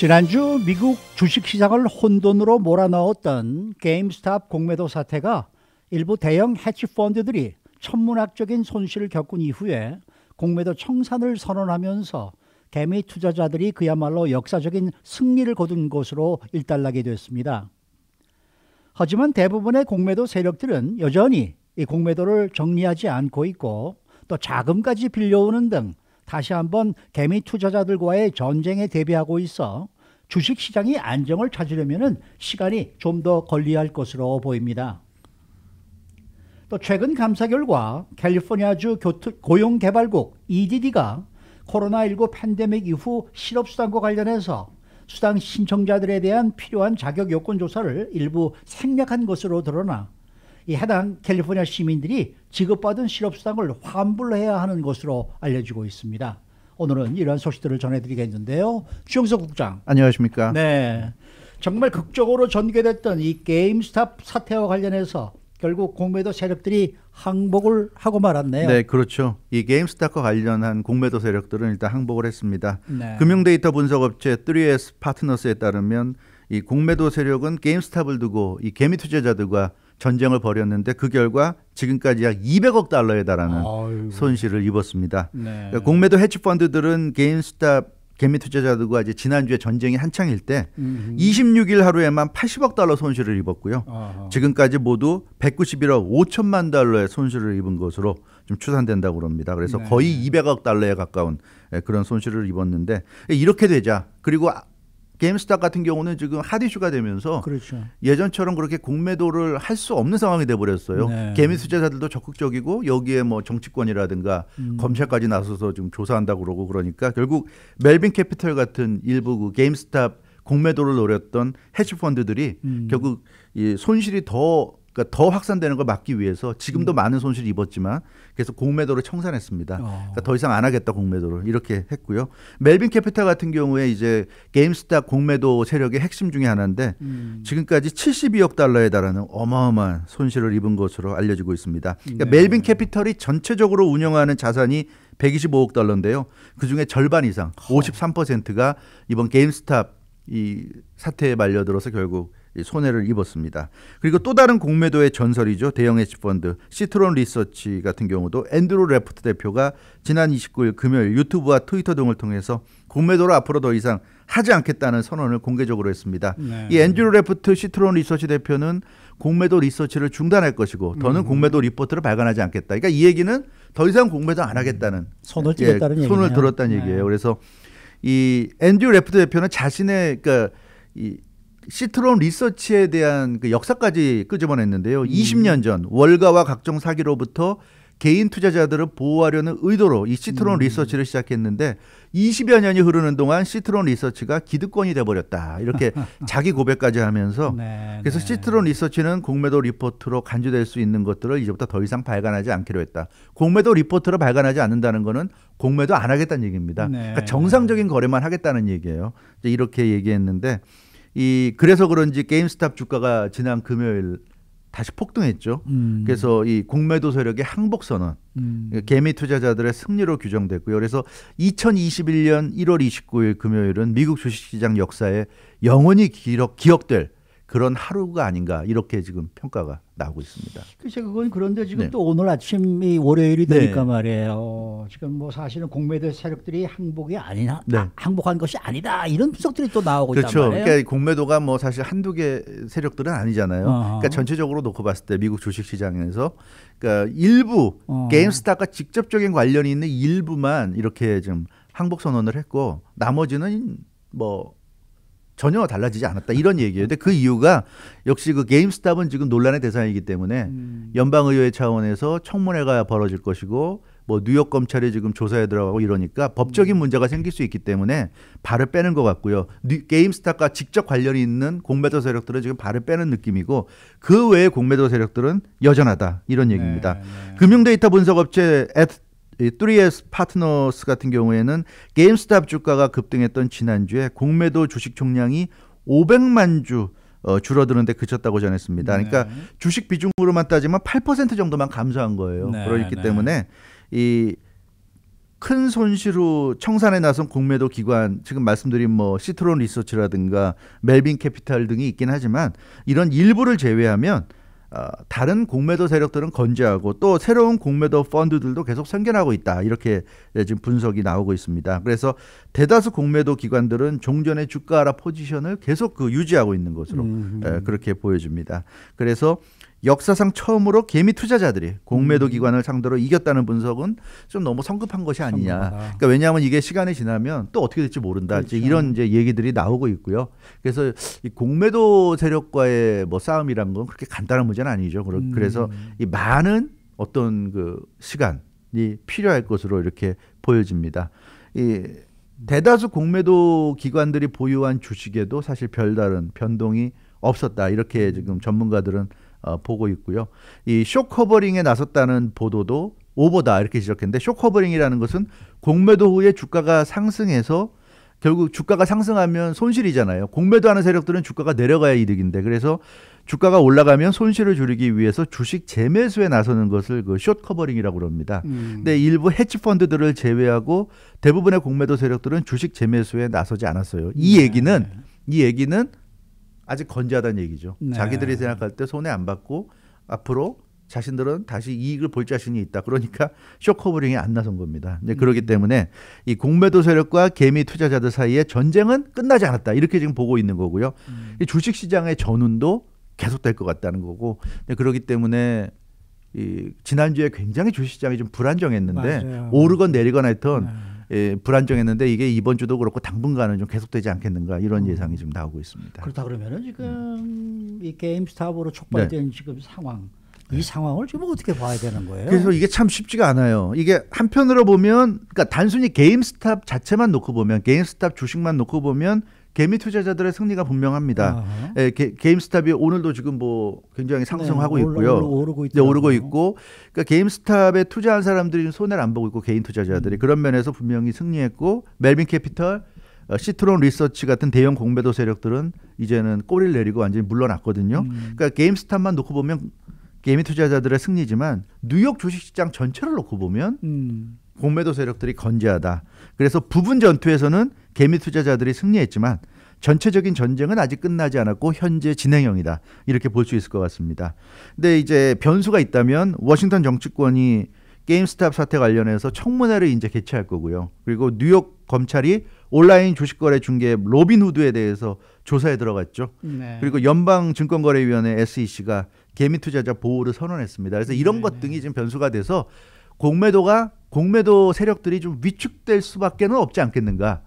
지난주 미국 주식시장을 혼돈으로 몰아넣었던 게임스탑 공매도 사태가 일부 대형 해치펀드들이 천문학적인 손실을 겪은 이후에 공매도 청산을 선언하면서 개미 투자자들이 그야말로 역사적인 승리를 거둔 것으로 일단락이 됐습니다. 하지만 대부분의 공매도 세력들은 여전히 이 공매도를 정리하지 않고 있고 또 자금까지 빌려오는 등 다시 한번 개미 투자자들과의 전쟁에 대비하고 있어 주식시장이 안정을 찾으려면 시간이 좀 더 걸려야 할 것으로 보입니다. 또 최근 감사 결과 캘리포니아주 고용개발국 EDD가 코로나19 팬데믹 이후 실업수당과 관련해서 수당 신청자들에 대한 필요한 자격 요건 조사를 일부 생략한 것으로 드러나 이 해당 캘리포니아 시민들이 지급받은 실업수당을 환불해야 하는 것으로 알려지고 있습니다. 오늘은 이러한 소식들을 전해드리겠는데요. 주영석 국장. 안녕하십니까. 네, 정말 극적으로 전개됐던 이 게임스탑 사태와 관련해서 결국 공매도 세력들이 항복을 하고 말았네요. 네, 그렇죠. 이 게임스탑과 관련한 공매도 세력들은 일단 항복을 했습니다. 네. 금융데이터 분석업체 3S 파트너스에 따르면 이 공매도 세력은 게임스탑을 두고 이 개미 투자자들과 전쟁을 벌였는데 그 결과 지금까지 약 200억 달러에 달하는 손실을 입었습니다. 네. 그러니까 공매도 해치펀드들은 게임스탑 개미 투자자들과 이제 지난주에 전쟁이 한창일 때 26일 하루에만 80억 달러 손실을 입었고요. 지금까지 모두 191억 5천만 달러의 손실을 입은 것으로 좀 추산된다고 합니다. 그래서 네. 거의 200억 달러에 가까운 그런 손실을 입었는데 이렇게 되자 그리고 게임스탑 같은 경우는 지금 핫 이슈가 되면서 그렇죠. 예전처럼 그렇게 공매도를 할 수 없는 상황이 돼버렸어요. 네. 개미 투자자들도 적극적이고 여기에 뭐 정치권이라든가 검찰까지 나서서 지금 조사한다고 그러고 그러니까 결국 멜빈 캐피털 같은 일부 그 게임스탑 공매도를 노렸던 해치펀드들이 결국 이 손실이 그러니까 더 확산되는 걸 막기 위해서 지금도 많은 손실을 입었지만 그래서 공매도를 청산했습니다. 그러니까 더 이상 안 하겠다 공매도를 이렇게 했고요. 멜빈 캐피탈 같은 경우에 이제 게임스탑 공매도 세력의 핵심 중에 하나인데 지금까지 72억 달러에 달하는 어마어마한 손실을 입은 것으로 알려지고 있습니다. 그러니까 네. 멜빈 캐피털이 전체적으로 운영하는 자산이 125억 달러인데요. 그중에 절반 이상 53%가 이번 게임스탑 이 사태에 말려들어서 결국 손해를 입었습니다. 그리고 또 다른 공매도의 전설이죠. 대형 해치펀드 시트론 리서치 같은 경우도 앤드루 레프트 대표가 지난 29일 금요일 유튜브와 트위터 등을 통해서 공매도를 앞으로 더 이상 하지 않겠다는 선언을 공개적으로 했습니다. 네. 이 앤드루 레프트 시트론 리서치 대표는 공매도 리서치를 중단할 것이고 더는 공매도 리포트를 발간하지 않겠다. 그러니까 이 얘기는 더 이상 공매도 안 하겠다는 손을 떼겠다는 얘기네요. 손을 들었다는 네. 얘기예요. 그래서 이 앤드루 레프트 대표는 자신의 그러니까 이 시트론 리서치에 대한 그 역사까지 끄집어냈는데요. 20년 전 월가와 각종 사기로부터 개인 투자자들을 보호하려는 의도로 이 시트론 리서치를 시작했는데 20여 년이 흐르는 동안 시트론 리서치가 기득권이 돼버렸다. 이렇게 자기 고백까지 하면서 네, 그래서 네. 시트론 리서치는 공매도 리포트로 간주될 수 있는 것들을 이제부터 더 이상 발간하지 않기로 했다. 공매도 리포트를 발간하지 않는다는 거는 공매도 안 하겠다는 얘기입니다. 네. 그러니까 정상적인 거래만 하겠다는 얘기예요. 이렇게 얘기했는데 그래서 그런지 게임스탑 주가가 지난 금요일 다시 폭등했죠. 그래서 이 공매도 세력의 항복 선언, 개미 투자자들의 승리로 규정됐고요. 그래서 2021년 1월 29일 금요일은 미국 주식시장 역사에 영원히 기억될 그런 하루가 아닌가 이렇게 지금 평가가 나오고 있습니다. 글쎄 그건 그런데 지금 네. 또 오늘 아침이 월요일이 되니까 네. 말이에요. 지금 뭐 사실은 공매도 세력들이 항복이 아니나 네. 항복한 것이 아니다 이런 분석들이 또 나오고 그렇죠. 있단 말이에요. 그러니까 공매도가 뭐 사실 한두 개 세력들은 아니잖아요. 어허. 그러니까 전체적으로 놓고 봤을 때 미국 주식시장에서 그러니까 일부 게임스탑과 직접적인 관련이 있는 일부만 이렇게 좀 항복 선언을 했고 나머지는 뭐 전혀 달라지지 않았다 이런 얘기예요. 근데 그 이유가 역시 그 게임스탑은 지금 논란의 대상이기 때문에 연방의회 차원에서 청문회가 벌어질 것이고 뭐 뉴욕 검찰이 지금 조사에 들어가고 이러니까 법적인 문제가 생길 수 있기 때문에 발을 빼는 것 같고요. 게임스탑과 직접 관련이 있는 공매도 세력들은 지금 발을 빼는 느낌이고 그 외의 공매도 세력들은 여전하다 이런 얘기입니다. 네. 금융데이터 분석업체 3S 파트너스 같은 경우에는 게임스탑 주가가 급등했던 지난주에 공매도 주식 총량이 500만 주 줄어드는데 그쳤다고 전했습니다. 그러니까 주식 비중으로만 따지면 8% 정도만 감소한 거예요. 네, 그렇기 네. 때문에 이 큰 손실로 청산에 나선 공매도 기관 지금 말씀드린 뭐 시트론 리서치라든가 멜빈 캐피탈 등이 있긴 하지만 이런 일부를 제외하면 다른 공매도 세력들은 건재하고 또 새로운 공매도 펀드들도 계속 생겨나고 있다. 이렇게 지금 분석이 나오고 있습니다. 그래서 대다수 공매도 기관들은 종전의 주가 하락 포지션을 계속 유지하고 있는 것으로 그렇게 보여집니다. 그래서 역사상 처음으로 개미 투자자들이 공매도 기관을 상대로 이겼다는 분석은 좀 너무 성급한 것이 아니냐. 그러니까 왜냐하면 이게 시간이 지나면 또 어떻게 될지 모른다. 그렇죠. 이런 이제 얘기들이 나오고 있고요. 그래서 이 공매도 세력과의 뭐 싸움이란 건 그렇게 간단한 문제는 아니죠. 그래서 이 많은 어떤 시간이 필요할 것으로 이렇게 보여집니다. 이 대다수 공매도 기관들이 보유한 주식에도 사실 별다른 변동이 없었다. 이렇게 지금 전문가들은 보고 있고요. 이 숏커버링에 나섰다는 보도도 오버다 이렇게 지적했는데 숏커버링이라는 것은 공매도 후에 주가가 상승해서 결국 주가가 상승하면 손실이잖아요. 공매도하는 세력들은 주가가 내려가야 이득인데 그래서 주가가 올라가면 손실을 줄이기 위해서 주식 재매수에 나서는 것을 숏커버링이라고 그럽니다. 근데 일부 헤지 펀드들을 제외하고 대부분의 공매도 세력들은 주식 재매수에 나서지 않았어요. 이 얘기는 아직 건재하다는 얘기죠. 네. 자기들이 생각할 때 손해 안 받고 앞으로 자신들은 다시 이익을 볼 자신이 있다. 그러니까 숏커버링이 안 나선 겁니다. 그렇기 때문에 이 공매도 세력과 개미 투자자들 사이의 전쟁은 끝나지 않았다. 이렇게 지금 보고 있는 거고요. 이 주식시장의 전운도 계속될 것 같다는 거고 그렇기 때문에 지난주에 굉장히 주식시장이 좀 불안정했는데 맞아요. 오르건 내리건 했던 불안정했는데 이게 이번 주도 그렇고 당분간은 좀 계속되지 않겠는가 이런 예상이 지금 나오고 있습니다. 그렇다 그러면은 지금 이 게임스탑으로 촉발된 지금 상황 이 상황을 지금 어떻게 봐야 되는 거예요? 그래서 이게 참 쉽지가 않아요. 이게 한편으로 보면 그러니까 단순히 게임스탑 자체만 놓고 보면 게임스탑 주식만 놓고 보면 개미 투자자들의 승리가 분명합니다. 게임스탑이 오늘도 지금 뭐 굉장히 상승하고 있고요. 오르고 있고, 그러니까 게임스탑에 투자한 사람들이 손해를 안 보고 있고 개인 투자자들이 그런 면에서 분명히 승리했고, 멜빈 캐피털, 시트론 리서치 같은 대형 공매도 세력들은 이제는 꼬리를 내리고 완전히 물러났거든요. 그러니까 게임스탑만 놓고 보면 개미 투자자들의 승리지만 뉴욕 주식시장 전체를 놓고 보면 공매도 세력들이 건재하다. 그래서 부분 전투에서는 개미 투자자들이 승리했지만 전체적인 전쟁은 아직 끝나지 않았고 현재 진행형이다. 이렇게 볼 수 있을 것 같습니다. 근데 이제 변수가 있다면 워싱턴 정치권이 게임스탑 사태 관련해서 청문회를 이제 개최할 거고요. 그리고 뉴욕 검찰이 온라인 주식거래 중개 로빈후드에 대해서 조사에 들어갔죠. 네. 그리고 연방증권거래위원회 SEC가 개미 투자자 보호를 선언했습니다. 그래서 이런 것 등이 지금 변수가 돼서 공매도 세력들이 좀 위축될 수밖에는 없지 않겠는가.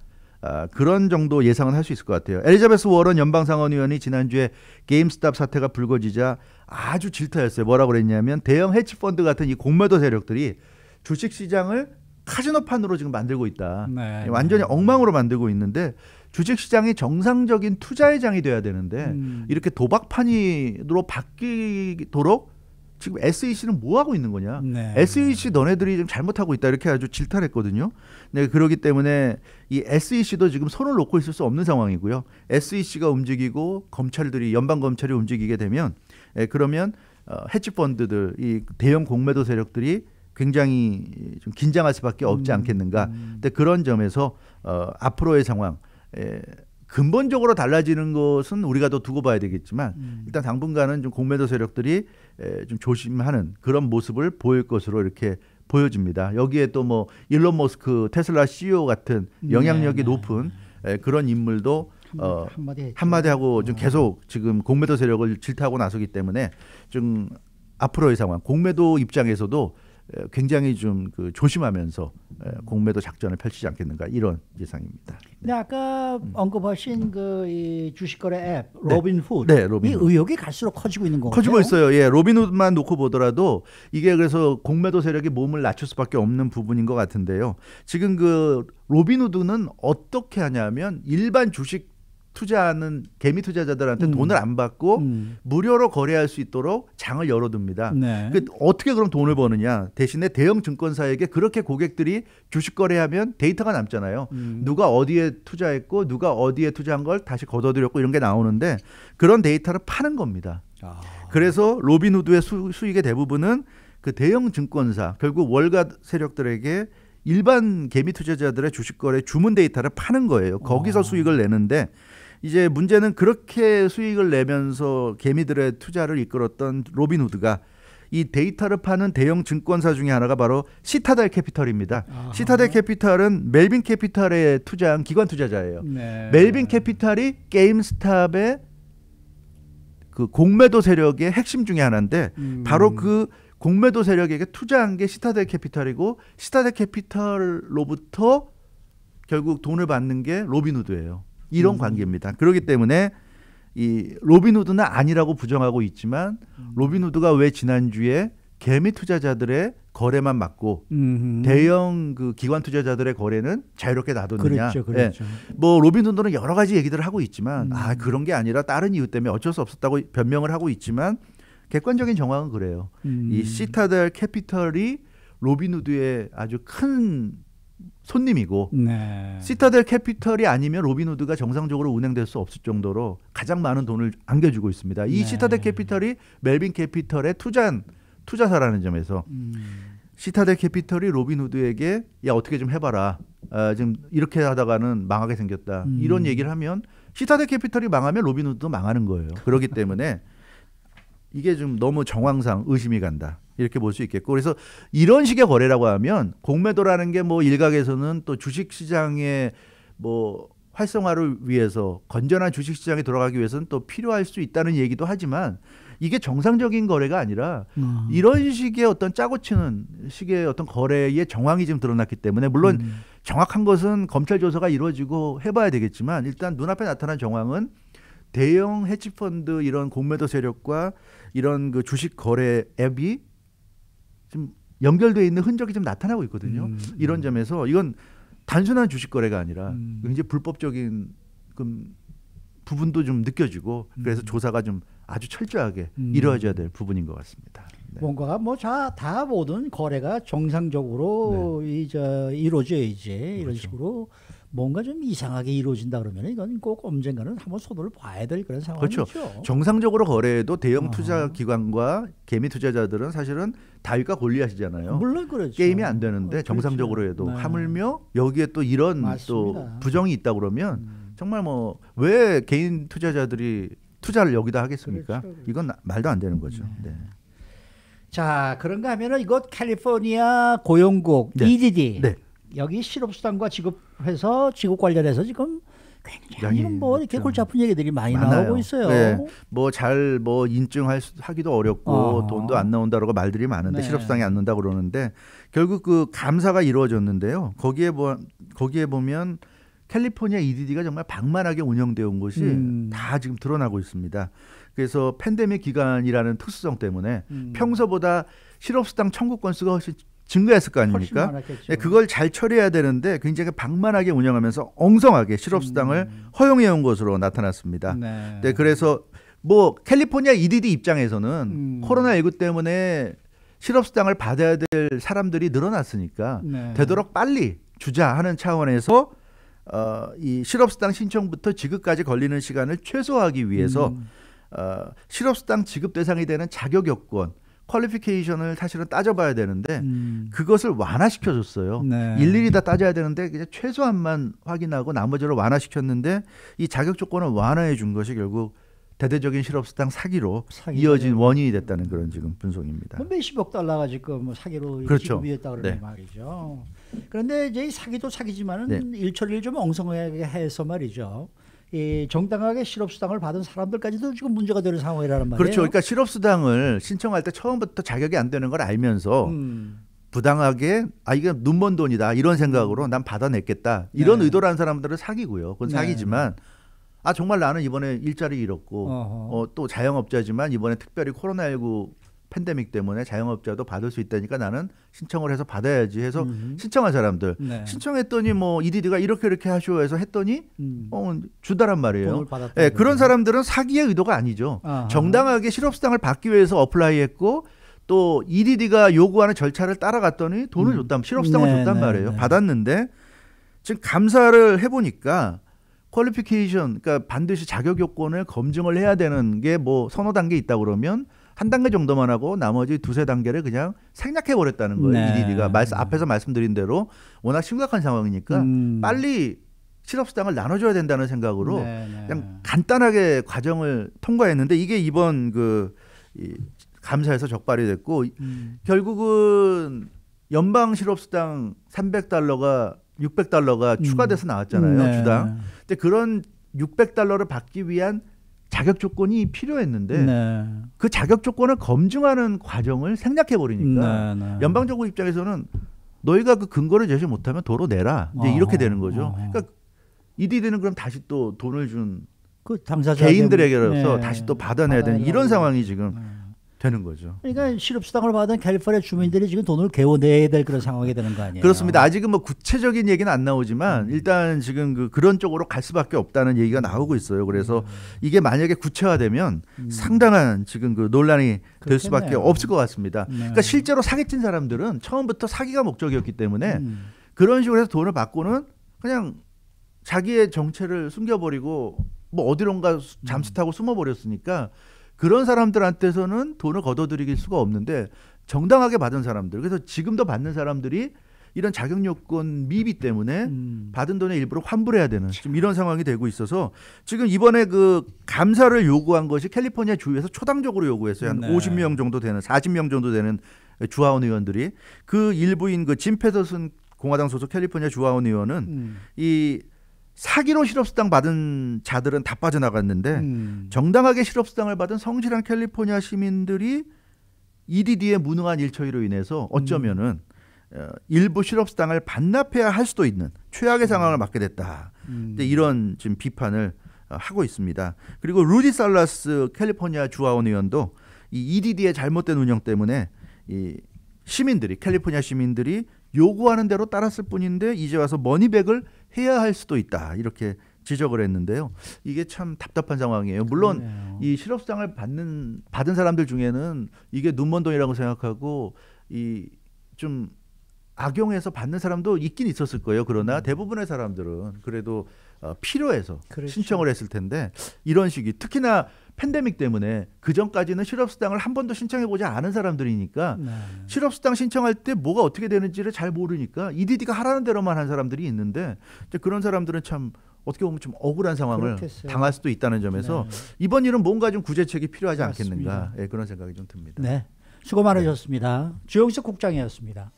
그런 정도 예상은 할 수 있을 것 같아요. 엘리자베스 워런 연방상원의원이 지난주에 게임스탑 사태가 불거지자 아주 질타했어요. 뭐라고 그랬냐면 대형 헤지펀드 같은 이 공매도 세력들이 주식시장을 카지노판으로 지금 만들고 있다. 네. 완전히 엉망으로 만들고 있는데 주식시장이 정상적인 투자의 장이 돼야 되는데 이렇게 도박판으로 바뀌도록 지금 SEC는 뭐 하고 있는 거냐? 네. SEC 너네들이 좀 잘못하고 있다 이렇게 아주 질타를 했거든요. 네, 그렇기 때문에 이 SEC도 지금 손을 놓고 있을 수 없는 상황이고요. SEC가 움직이고 검찰들이 연방 검찰이 움직이게 되면 그러면 헤지 펀드들 이 대형 공매도 세력들이 굉장히 좀 긴장할 수밖에 없지 않겠는가. 근데 그런 점에서 앞으로의 상황 근본적으로 달라지는 것은 우리가 더 두고 봐야 되겠지만 일단 당분간은 좀 공매도 세력들이 좀 조심하는 그런 모습을 보일 것으로 이렇게 보여집니다. 여기에 또 뭐 일론 머스크 테슬라 CEO 같은 영향력이 높은 그런 인물도 한마디 하고 좀 계속 지금 공매도 세력을 질타하고 나서기 때문에 좀 앞으로의 상황 공매도 입장에서도 굉장히 좀 조심하면서 공매도 작전을 펼치지 않겠는가 이런 예상입니다. 네, 아까 언급하신 이 주식거래 앱 로빈후드, 로빈후드. 이 의혹이 갈수록 커지고 있는 건가요? 커지고 있어요. 예, 로빈후드만 놓고 보더라도 이게 그래서 공매도 세력이 몸을 낮출 수밖에 없는 부분인 것 같은데요. 지금 로빈후드는 어떻게 하냐면 일반 주식 투자하는 개미 투자자들한테 돈을 안 받고 무료로 거래할 수 있도록 장을 열어둡니다. 네. 어떻게 그럼 돈을 버느냐? 대신에 대형 증권사에게 그렇게 고객들이 주식 거래하면 데이터가 남잖아요. 누가 어디에 투자했고 누가 어디에 투자한 걸 다시 걷어들였고 이런 게 나오는데 그런 데이터를 파는 겁니다. 그래서 로빈후드의 수익의 대부분은 그 대형 증권사 결국 월가 세력들에게 일반 개미 투자자들의 주식 거래 주문 데이터를 파는 거예요. 거기서 수익을 내는데 이제 문제는 그렇게 수익을 내면서 개미들의 투자를 이끌었던 로빈후드가 이 데이터를 파는 대형 증권사 중에 하나가 바로 시타델 캐피털입니다. 아하. 시타델 캐피털은 멜빈 캐피털에 투자한 기관 투자자예요. 네. 멜빈 캐피털이 게임스탑의 그 공매도 세력의 핵심 중에 하나인데 바로 그 공매도 세력에게 투자한 게 시타델 캐피털이고 시타델 캐피털로부터 결국 돈을 받는 게 로빈후드예요. 이런 관계입니다. 그렇기 때문에 이 로빈후드는 아니라고 부정하고 있지만 로빈후드가 왜 지난주에 개미 투자자들의 거래만 막고 대형 그 기관 투자자들의 거래는 자유롭게 놔뒀느냐. 그렇죠. 예. 뭐 로빈후드는 여러 가지 얘기들을 하고 있지만 그런 게 아니라 다른 이유 때문에 어쩔 수 없었다고 변명을 하고 있지만 객관적인 정황은 그래요. 이 시타델 캐피털이 로빈후드의 아주 큰 손님이고 네. 시타델 캐피털이 아니면 로빈후드가 정상적으로 운행될 수 없을 정도로 가장 많은 돈을 안겨주고 있습니다. 이 네. 시타델 캐피털이 멜빈 캐피털에 투자사라는 점에서 시타델 캐피털이 로빈후드에게 야 어떻게 좀 해봐라. 지금 이렇게 하다가는 망하게 생겼다. 이런 얘기를 하면 시타델 캐피털이 망하면 로빈후드도 망하는 거예요. 그렇기 때문에 이게 좀 너무 정황상 의심이 간다. 이렇게 볼 수 있겠고 그래서 이런 식의 거래라고 하면 공매도라는 게 뭐 일각에서는 또 주식시장의 뭐 활성화를 위해서 건전한 주식시장에 돌아가기 위해서는 또 필요할 수 있다는 얘기도 하지만 이게 정상적인 거래가 아니라 이런 식의 어떤 짜고 치는 식의 어떤 거래의 정황이 지금 드러났기 때문에 물론 정확한 것은 검찰 조사가 이루어지고 해봐야 되겠지만 일단 눈앞에 나타난 정황은 대형 헤지펀드 이런 공매도 세력과 이런 그 주식 거래 앱이 좀 연결되어 있는 흔적이 좀 나타나고 있거든요. 이런 점에서 이건 단순한 주식 거래가 아니라 굉장히 불법적인 부분도 좀 느껴지고 그래서 조사가 좀 아주 철저하게 이루어져야 될 부분인 것 같습니다. 네. 뭔가가 뭐 다 모든 거래가 정상적으로 이루어져야지 이런 그렇죠. 식으로 뭔가 좀 이상하게 이루어진다 그러면 이건 꼭 언젠가는 한번 손을 봐야 될 그런 상황이죠. 그렇죠. 정상적으로 거래해도 대형 투자 기관과 개미 투자자들은 사실은 다윗과 골리앗이잖아요. 물론 그렇죠. 게임이 안 되는데 그렇죠. 정상적으로 해도 네. 하물며 여기에 또 이런 맞습니다. 또 부정이 있다 그러면 정말 뭐 왜 개인 투자자들이 투자를 여기다 하겠습니까? 그렇죠. 이건 말도 안 되는 거죠. 네. 자, 그런가 하면은 이곳 캘리포니아 고용국 네. EDD 네. 여기 실업수당과 지급해서 지급 관련해서 지금 굉장히 뭐 이렇게 그렇죠. 골치 아픈 얘기들이 많이 많아요. 나오고 있어요. 네. 뭐 잘 뭐 인증하기도 어렵고 돈도 안 나온다라고 말들이 많은데 네. 실업수당이 안 나온다 그러는데 결국 그 감사가 이루어졌는데요. 거기에 보면 캘리포니아 EDD가 정말 방만하게 운영되어 온 것이 다 지금 드러나고 있습니다. 그래서 팬데믹 기간이라는 특수성 때문에 평소보다 실업수당 청구 건수가 훨씬 증가했을 거 아닙니까? 네, 그걸 잘 처리해야 되는데 굉장히 방만하게 운영하면서 엉성하게 실업수당을 허용해 온 것으로 나타났습니다. 네. 네, 그래서 뭐 캘리포니아 EDD 입장에서는 코로나19 때문에 실업수당을 받아야 될 사람들이 늘어났으니까 네. 되도록 빨리 주자 하는 차원에서 이 실업수당 신청부터 지급까지 걸리는 시간을 최소화하기 위해서 실업수당 지급 대상이 되는 자격 요건 퀄리피케이션을 사실은 따져봐야 되는데 그것을 완화시켜줬어요. 네. 일일이 다 따져야 되는데 그냥 최소한만 확인하고 나머지를 완화시켰는데 이 자격 조건을 완화해 준 것이 결국 대대적인 실업수당 사기로 이어진 원인이 됐다는 그런 지금 분석입니다. 뭐 몇십억 달러가 지금 뭐 사기로 그렇죠. 지급이 됐다 그러는 네. 말이죠. 그런데 이제 이 사기도 사기지만은 네. 일처리를 좀 엉성하게 해서 말이죠. 이 정당하게 실업수당을 받은 사람들까지도 지금 문제가 되는 상황이라는 말이에요. 그렇죠. 그러니까 실업수당을 신청할 때 처음부터 자격이 안 되는 걸 알면서 부당하게 이게 눈먼 돈이다 이런 생각으로 난 받아냈겠다 이런 네. 의도로 한 사람들은 사기고요. 그건 네. 사기지만 정말 나는 이번에 일자리 잃었고 또 자영업자지만 이번에 특별히 코로나19 팬데믹 때문에 자영업자도 받을 수 있다니까 나는 신청을 해서 받아야지 해서 신청한 사람들 네. 신청했더니 뭐 EDD가 이렇게 하시오 해서 했더니 주다란 말이에요. 돈을 받았다는 네, 그런 거죠. 사람들은 사기의 의도가 아니죠. 아하. 정당하게 실업수당을 받기 위해서 어플라이했고 또 EDD가 요구하는 절차를 따라갔더니 돈을 줬단 실업수당을 네, 줬단 네, 말이에요. 네. 받았는데 지금 감사를 해보니까 퀄리피케이션 그러니까 반드시 자격 요건을 검증을 해야 되는 게 뭐 서너 단계 있다 그러면 한 단계 정도만 하고 나머지 두세 단계를 그냥 생략해 버렸다는 거예요. 네. EDD가 앞에서 말씀드린 대로 워낙 심각한 상황이니까 빨리 실업수당을 나눠줘야 된다는 생각으로 그냥 간단하게 과정을 통과했는데 이게 이번 이 감사에서 적발이 됐고 결국은 연방 실업수당 $300가 600달러가 추가돼서 나왔잖아요. 주당. 근데 그런 $600를 받기 위한 자격 조건이 필요했는데 그 자격 조건을 검증하는 과정을 생략해 버리니까 연방정부 입장에서는 너희가 그 근거를 제시 못하면 도로 내라 이제 이렇게 되는 거죠. 그러니까 EDD는 그럼 다시 또 돈을 준 그 당사자 개인들에게로서 다시 또 받아내야 되는 이런 상황이 지금 되는 거죠. 그러니까 실업수당을 받은 캘리포니아 주민들이 지금 돈을 개워내야 될 그런 상황이 되는 거 아니에요? 그렇습니다. 아직은 뭐 구체적인 얘기는 안 나오지만 일단 지금 그런 쪽으로 갈 수밖에 없다는 얘기가 나오고 있어요. 그래서 이게 만약에 구체화되면 상당한 지금 논란이 될 수밖에 없을 것 같습니다. 그러니까 실제로 사기친 사람들은 처음부터 사기가 목적이었기 때문에 그런 식으로 해서 돈을 받고는 그냥 자기의 정체를 숨겨버리고 뭐 어디론가 잠수 타고 숨어버렸으니까 그런 사람들한테서는 돈을 걷어들이길 수가 없는데 정당하게 받은 사람들, 그래서 지금도 받는 사람들이 이런 자격 요건 미비 때문에 받은 돈의 일부를 환불해야 되는 지금 이런 상황이 되고 있어서 지금 이번에 그 감사를 요구한 것이 캘리포니아 주에서 초당적으로 요구했어요. 한 50명 정도 되는 40명 정도 되는 주하원 의원들이 그 일부인 그 짐 패터슨 공화당 소속 캘리포니아 주하원 의원은 이 사기로 실업수당 받은 자들은 다 빠져나갔는데 정당하게 실업수당을 받은 성실한 캘리포니아 시민들이 EDD의 무능한 일처리로 인해서 어쩌면은 일부 실업수당을 반납해야 할 수도 있는 최악의 상황을 맞게 됐다. 이런 지금 비판을 하고 있습니다. 그리고 루디 살라스 캘리포니아 주하원 의원도 이 EDD의 잘못된 운영 때문에 이 시민들이 캘리포니아 시민들이 요구하는 대로 따랐을 뿐인데 이제 와서 머니백을 해야 할 수도 있다 이렇게 지적을 했는데요. 이게 참 답답한 상황이에요. 물론 이 실업수당을 받은 사람들 중에는 이게 눈먼 돈이라고 생각하고 이 좀 악용해서 받는 사람도 있긴 있었을 거예요. 그러나 대부분의 사람들은 그래도 필요해서 신청을 했을 텐데 이런 식이 특히나 팬데믹 때문에 그 전까지는 실업수당을 한 번도 신청해보지 않은 사람들이니까 실업수당 신청할 때 뭐가 어떻게 되는지를 잘 모르니까 EDD가 하라는 대로만 한 사람들이 있는데 그런 사람들은 참 어떻게 보면 좀 억울한 상황을 당할 수도 있다는 점에서 이번 일은 뭔가 좀 구제책이 필요하지 않겠는가 그런 생각이 좀 듭니다. 네, 수고 많으셨습니다. 주영석 국장이었습니다.